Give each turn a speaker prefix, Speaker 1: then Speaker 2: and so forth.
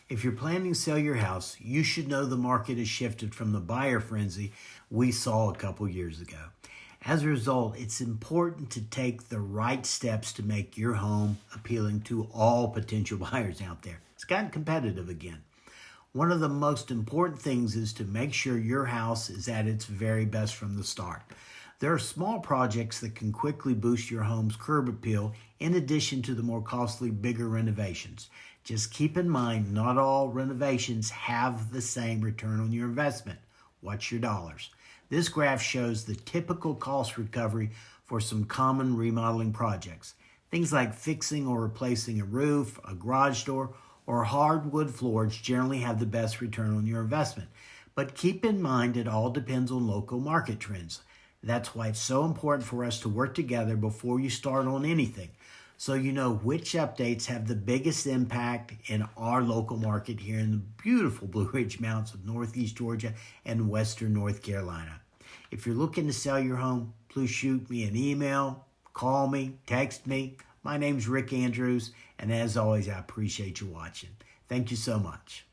Speaker 1: If you're planning to sell your house, you should know the market has shifted from the buyer frenzy we saw a couple years ago. As a result, it's important to take the right steps to make your home appealing to all potential buyers out there. It's gotten competitive again. One of the most important things is to make sure your house is at its very best from the start. There are small projects that can quickly boost your home's curb appeal in addition to the more costly, bigger renovations. Just keep in mind, not all renovations have the same return on your investment. Watch your dollars. This graph shows the typical cost recovery for some common remodeling projects. Things like fixing or replacing a roof, a garage door, or hardwood floors generally have the best return on your investment. But keep in mind it all depends on local market trends. That's why it's so important for us to work together before you start on anything, so you know which updates have the biggest impact in our local market here in the beautiful Blue Ridge Mountains of Northeast Georgia and Western North Carolina. If you're looking to sell your home, please shoot me an email, call me, text me. My name's Rick Andrews, and as always, I appreciate you watching. Thank you so much.